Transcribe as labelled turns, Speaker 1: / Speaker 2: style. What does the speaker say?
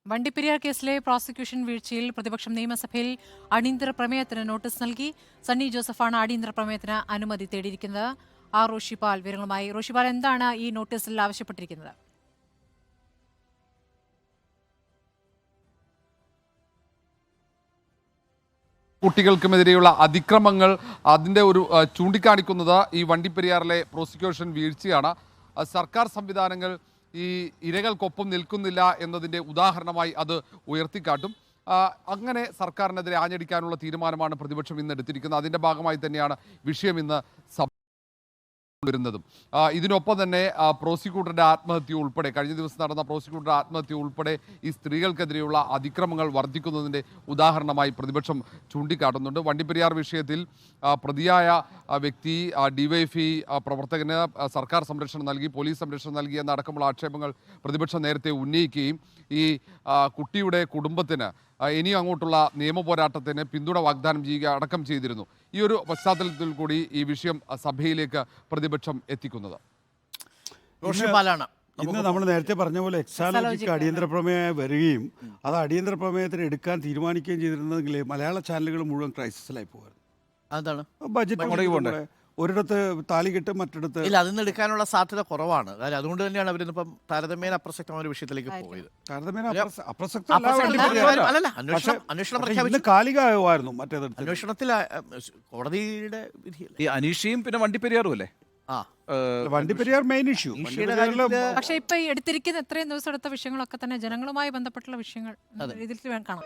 Speaker 1: വണ്ടിപ്പെരിയാർ കേസിലെ പ്രോസിക്യൂഷൻ വീഴ്ചയിൽ പ്രതിപക്ഷം നിയമസഭയിൽ അടിയന്തര പ്രമേയത്തിന് നോട്ടീസ് നൽകി. സണ്ണി ജോസഫാണ് അടിയന്തര പ്രമേയത്തിന് അനുമതി തേടിയിരിക്കുന്നത്. ആർ റോഷിപാൽ വിവരങ്ങളുമായി. റോഷിപാൽ, എന്താണ് ഈ നോട്ടീസിൽ ആവശ്യപ്പെട്ടിരിക്കുന്നത്?
Speaker 2: കുട്ടികൾക്കുമെതിരെയുള്ള അതിക്രമങ്ങൾ അതിൻ്റെ ഒരു ചൂണ്ടിക്കാണിക്കുന്നത് ഈ വണ്ടിപ്പെരിയാറിലെ പ്രോസിക്യൂഷൻ വീഴ്ചയാണ്. സർക്കാർ സംവിധാനങ്ങൾ ഈ ഇരകൾക്കൊപ്പം നിൽക്കുന്നില്ല എന്നതിൻ്റെ ഉദാഹരണമായി അത് ഉയർത്തിക്കാട്ടും. അങ്ങനെ സർക്കാരിനെതിരെ ആഞ്ഞടിക്കാനുള്ള തീരുമാനമാണ് പ്രതിപക്ഷം ഇന്ന് എടുത്തിരിക്കുന്നത്. അതിൻ്റെ ഭാഗമായി തന്നെയാണ് വിഷയം ഇന്ന് വരുന്നതും. ഇതിനൊപ്പം തന്നെ പ്രോസിക്യൂട്ടറുടെ ആത്മഹത്യ ഉൾപ്പെടെ, കഴിഞ്ഞ ദിവസം നടന്ന പ്രോസിക്യൂട്ടറുടെ ആത്മഹത്യ ഉൾപ്പെടെ ഈ സ്ത്രീകൾക്കെതിരെയുള്ള അതിക്രമങ്ങൾ വർദ്ധിക്കുന്നതിൻ്റെ ഉദാഹരണമായി പ്രതിപക്ഷം ചൂണ്ടിക്കാട്ടുന്നുണ്ട്. വണ്ടിപ്പെരിയാർ വിഷയത്തിൽ പ്രതിയായ വ്യക്തി ഡിവൈഎഫ്ഐ പ്രവർത്തകന് സർക്കാർ സംരക്ഷണം നൽകി, പോലീസ് സംരക്ഷണം നൽകി എന്നടക്കമുള്ള ആക്ഷേപങ്ങൾ പ്രതിപക്ഷം നേരത്തെ ഉന്നയിക്കുകയും ഈ കുട്ടിയുടെ കുടുംബത്തിന് ഇനിയും അങ്ങോട്ടുള്ള നിയമ പോരാട്ടത്തിന് പിന്തുണ വാഗ്ദാനം ചെയ്യുക അടക്കം ചെയ്തിരുന്നു. ഈ ഒരു പശ്ചാത്തലത്തിൽ കൂടി ഈ വിഷയം സഭയിലേക്ക് പ്രതിപക്ഷം എത്തിക്കുന്നത്.
Speaker 3: ഇന്ന് നമ്മൾ നേരത്തെ പറഞ്ഞ പോലെ എക്സാലോജിക്ക് അടിയന്തര പ്രമേയം വരികയും അത് അടിയന്തര പ്രമേയത്തിന് എടുക്കാൻ തീരുമാനിക്കുകയും ചെയ്തിരുന്നെങ്കിൽ മലയാള ചാനലുകൾ മുഴുവൻ ക്രൈസിസിലായി പോകുമായിരുന്നു.
Speaker 4: അതാണ്
Speaker 3: ബഡ്ജറ്റ് ഒരിടത്ത് താലി കെട്ടും, മറ്റിടത്ത്
Speaker 4: ഇല്ല. അതിന് എടുക്കാനുള്ള സാധ്യത കുറവാണ്. കാര്യം അതുകൊണ്ട് തന്നെയാണ് അവരിപ്പം താരതമ്യേന അപ്രസക്തമായ ഒരു വിഷയത്തിലേക്ക് പോയത്.
Speaker 3: കാലികമായിരുന്നു മറ്റേത്
Speaker 4: അന്വേഷണത്തിൽ കോടതിയുടെ വിധിയല്ല.
Speaker 5: ഈ അനീഷയും പിന്നെ വണ്ടിപ്പെരിയാറും അല്ലേ?
Speaker 3: Vandiperiyar main issue.
Speaker 1: പക്ഷേ ഇപ്പൊ എടുത്തിരിക്കുന്ന എത്രയും ദിവസം എടുത്ത വിഷയങ്ങളൊക്കെ തന്നെ ജനങ്ങളുമായി ബന്ധപ്പെട്ടുള്ള വിഷയങ്ങൾ ഇതിൽ കാണാം.